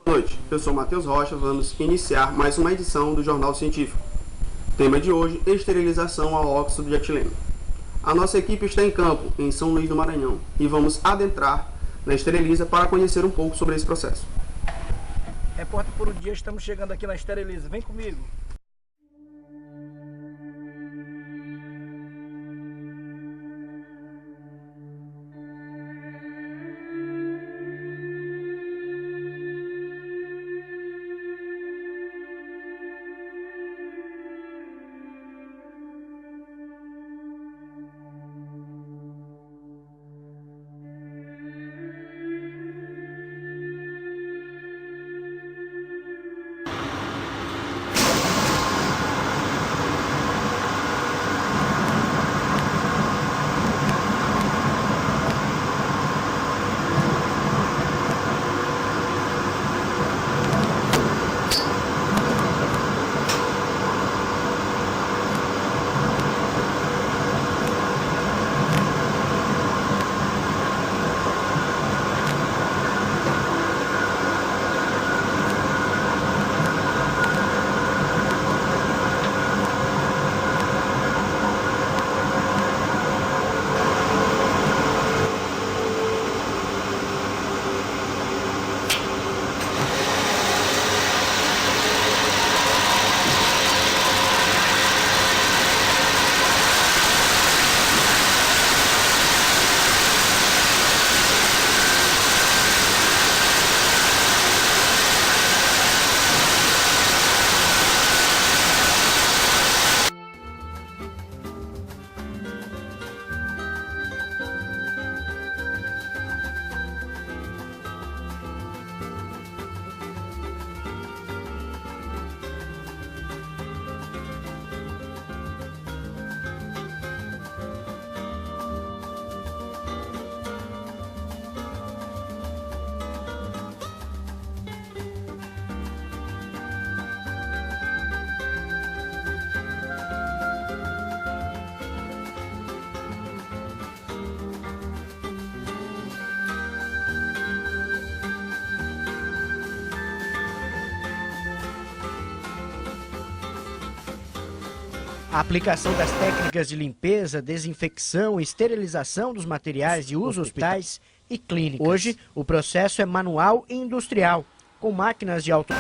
Boa noite, eu sou Matheus Rocha, vamos iniciar mais uma edição do Jornal Científico. Tema de hoje, esterilização ao óxido de etileno. A nossa equipe está em campo, em São Luís do Maranhão, e vamos adentrar na Esteriliza para conhecer um pouco sobre esse processo. Repórter por um dia, estamos chegando aqui na Esteriliza, vem comigo. A aplicação das técnicas de limpeza, desinfecção e esterilização dos materiais de uso hospitais e clínicas. Hoje, o processo é manual e industrial, com máquinas de alto...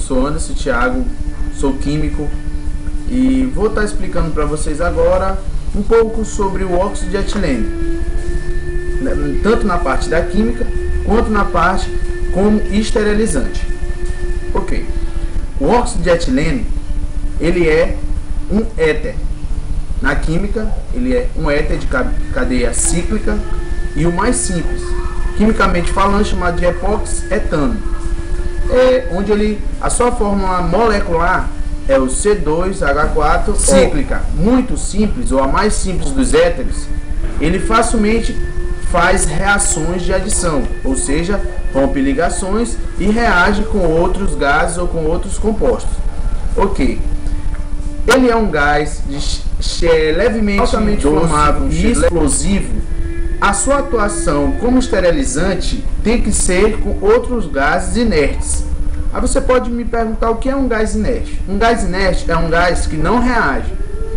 sou Anderson Thiago, sou químico e vou estar explicando para vocês agora um pouco sobre o óxido de etileno, tanto na parte da química quanto na parte como esterilizante. Ok, o óxido de etileno ele é um éter. Na química ele é um éter de cadeia cíclica e o mais simples, quimicamente falando, chamado de epoxetano, onde a sua fórmula molecular é o C2H4 cíclica, muito simples, ou a mais simples dos éteres. Ele facilmente faz reações de adição, ou seja, rompe ligações e reage com outros gases ou com outros compostos. Ok, ele é um gás levemente altamente inflamável e explosivo. A sua atuação como esterilizante tem que ser com outros gases inertes. Aí você pode me perguntar o que é um gás inerte. Um gás inerte é um gás que não reage.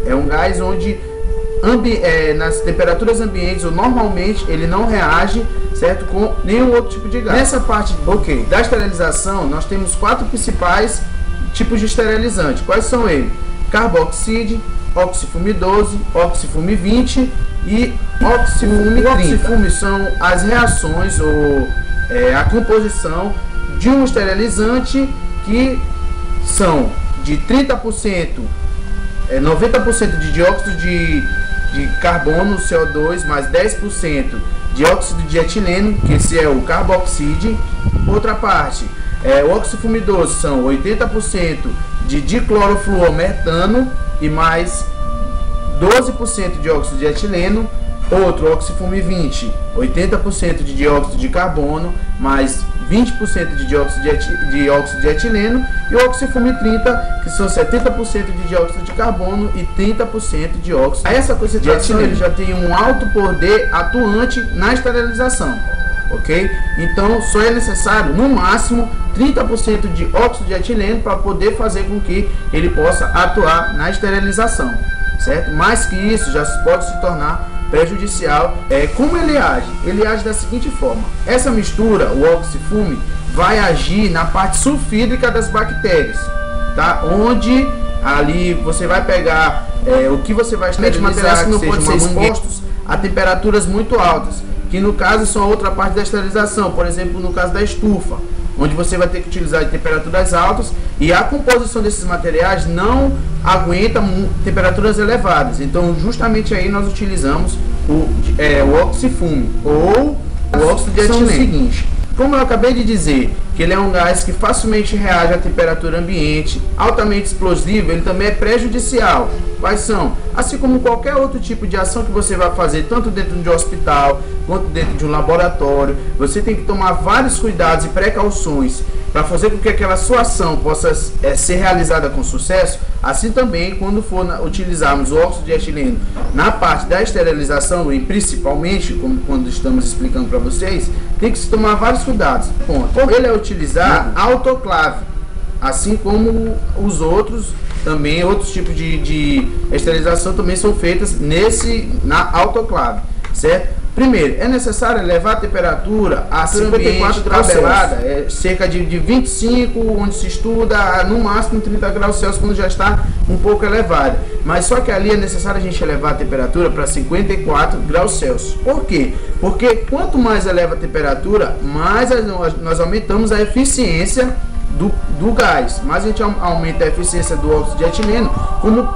É um gás onde nas temperaturas ambientes ou normalmente ele não reage, certo, com nenhum outro tipo de gás. Nessa parte da esterilização, nós temos 4 principais tipos de esterilizante. Quais são eles? Carboxide, oxifume 12, oxifume 20 e oxifume 30. Oxifume são as reações ou a composição de um esterilizante que são de 30%, 90% de dióxido de carbono, CO2, mais 10% de óxido de etileno, que esse é o carboxide. Outra parte, o oxifume 12 são 80% de diclorofluormetano e mais 12% de óxido de etileno. Outro, oxifume 20, 80% de dióxido de carbono, mais 20% de dióxido de etileno. E o oxifume 30, que são 70% de dióxido de carbono e 30% de óxido essa concentração de etileno. Ele já tem um alto poder atuante na esterilização. Ok? Então só é necessário no máximo 30% de óxido de etileno para poder fazer com que ele possa atuar na esterilização, certo? Mais que isso já pode se tornar prejudicial. Como ele age? Ele age da seguinte forma: essa mistura, o oxifume, vai agir na parte sulfídrica das bactérias, tá? Onde ali você vai pegar o que você vai esterilizar, materiais que não podem ser expostos a temperaturas muito altas, que no caso são a outra parte da esterilização. Por exemplo, no caso da estufa, onde você vai ter que utilizar de temperaturas altas e a composição desses materiais não aguenta temperaturas elevadas. Então justamente aí nós utilizamos o oxifume ou o óxido de etileno. É o seguinte, como eu acabei de dizer, que ele é um gás que facilmente reage à temperatura ambiente, altamente explosivo, ele também é prejudicial. Quais são? Assim como qualquer outro tipo de ação que você vai fazer, tanto dentro de um hospital, quanto dentro de um laboratório, você tem que tomar vários cuidados e precauções para fazer com que aquela sua ação possa ser realizada com sucesso. Assim também, quando for utilizarmos o óxido de etileno na parte da esterilização, e principalmente, como quando estamos explicando para vocês, tem que se tomar vários cuidados. Ele é utilizar autoclave, assim como os outros também, outros tipos de esterilização também são feitas na autoclave, certo? Primeiro, é necessário elevar a temperatura a 54 graus Celsius, cerca de 25, onde se estuda no máximo 30 graus Celsius, quando já está um pouco elevada. Mas só que ali é necessário a gente elevar a temperatura para 54 graus Celsius. Por quê? Porque quanto mais eleva a temperatura, mais nós aumentamos a eficiência do gás, mais a gente aumenta a eficiência do óxido de etileno como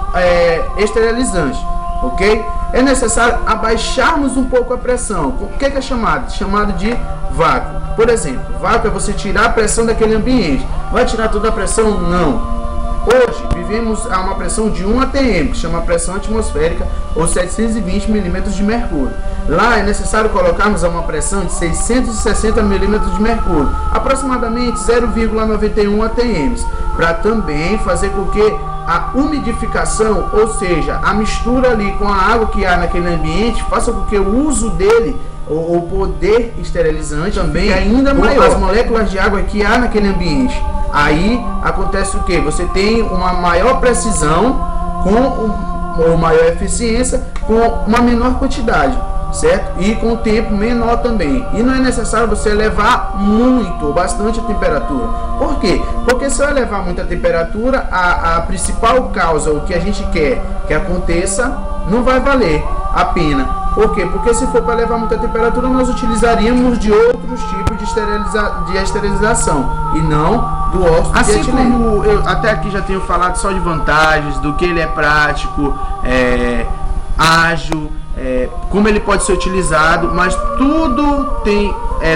esterilizante, ok? É necessário abaixarmos um pouco a pressão. O que é chamado? Chamado de vácuo. Por exemplo, vácuo é você tirar a pressão daquele ambiente. Vai tirar toda a pressão? Não. Hoje vivemos a uma pressão de 1 atm, que chama pressão atmosférica, ou 720 milímetros de mercúrio. Lá é necessário colocarmos a uma pressão de 660 milímetros de mercúrio, aproximadamente 0,91 atm, para também fazer com que a umidificação, ou seja, a mistura ali com a água que há naquele ambiente, faça com que o uso dele, o poder esterilizante também ainda maior, as moléculas de água que há naquele ambiente. Aí acontece o que? Você tem uma maior precisão com uma maior eficiência com uma menor quantidade. certo? E com tempo menor também. E não é necessário você elevar muito ou bastante a temperatura. Por quê? Porque se eu elevar muito a temperatura, a principal causa, o que a gente quer que aconteça, não vai valer a pena. Por quê? Porque se for para levar muita temperatura, nós utilizaríamos de outros tipos de esterilização e não do óxido de etileno. Assim como eu até aqui já tenho falado só de vantagens, do que ele é prático, ágil, como ele pode ser utilizado, mas tudo tem,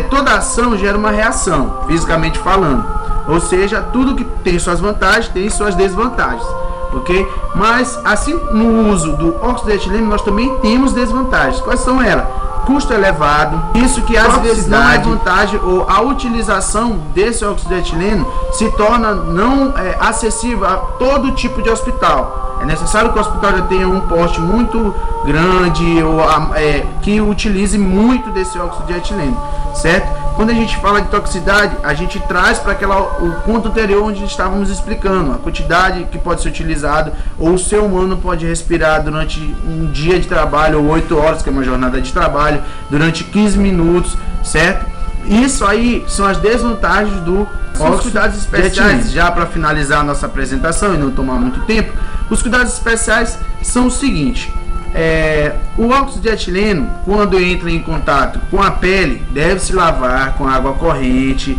toda ação gera uma reação, fisicamente falando. Ou seja, tudo que tem suas vantagens tem suas desvantagens. Ok? Mas assim, no uso do óxido de etileno, nós também temos desvantagens. Quais são elas? Custo elevado, isso que às vezes não é vantagem, ou a utilização desse óxido de etileno se torna não acessível a todo tipo de hospital. É necessário que o hospital já tenha um porte muito grande, ou que utilize muito desse óxido de etileno, certo? Quando a gente fala de toxicidade, a gente traz para o ponto anterior onde estávamos explicando a quantidade que pode ser utilizado, ou o ser humano pode respirar durante um dia de trabalho, ou 8 horas, que é uma jornada de trabalho, durante 15 minutos, certo? Isso aí são as desvantagens do óxido. Os cuidados especiais, já para finalizar a nossa apresentação e não tomar muito tempo, os cuidados especiais são o seguinte: o óxido de etileno, quando entra em contato com a pele, deve se lavar com água corrente.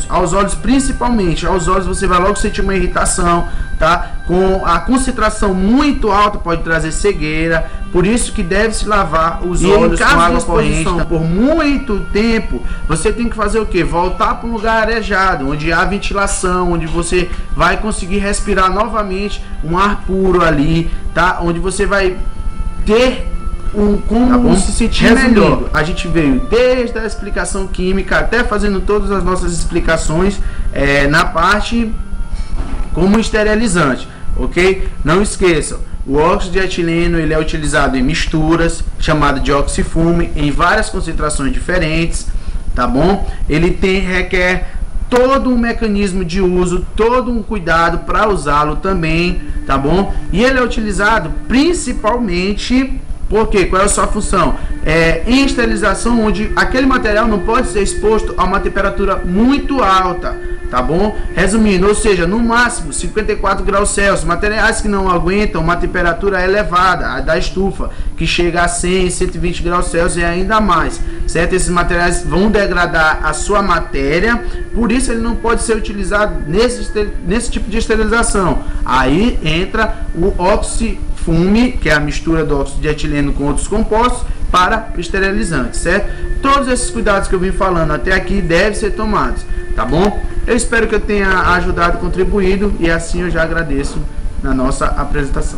Aos olhos principalmente, aos olhos você vai logo sentir uma irritação, tá? Com a concentração muito alta pode trazer cegueira, por isso que deve se lavar os olhos com água corrente por muito tempo. Você tem que fazer o que? Voltar para um lugar arejado, onde há ventilação, onde você vai conseguir respirar novamente um ar puro ali, tá? Onde você vai ter como se sentir melhor. A gente veio desde a explicação química até fazendo todas as nossas explicações na parte como esterilizante, ok? Não esqueçam, o óxido de etileno ele é utilizado em misturas, chamado de oxifume, em várias concentrações diferentes, tá bom? Ele requer todo um mecanismo de uso, todo um cuidado para usá-lo também, tá bom? E ele é utilizado principalmente porque qual é a sua função? Em esterilização, onde aquele material não pode ser exposto a uma temperatura muito alta, tá bom? Resumindo, ou seja, no máximo 54 graus Celsius. Materiais que não aguentam uma temperatura elevada, a da estufa, que chega a 100, 120 graus Celsius e ainda mais, certo? Esses materiais vão degradar a sua matéria, por isso ele não pode ser utilizado nesse tipo de esterilização. Aí entra o oxifume, que é a mistura do óxido de etileno com outros compostos, para esterilizante, certo? Todos esses cuidados que eu vim falando até aqui devem ser tomados, tá bom? Eu espero que eu tenha ajudado, contribuído, e assim eu já agradeço na nossa apresentação.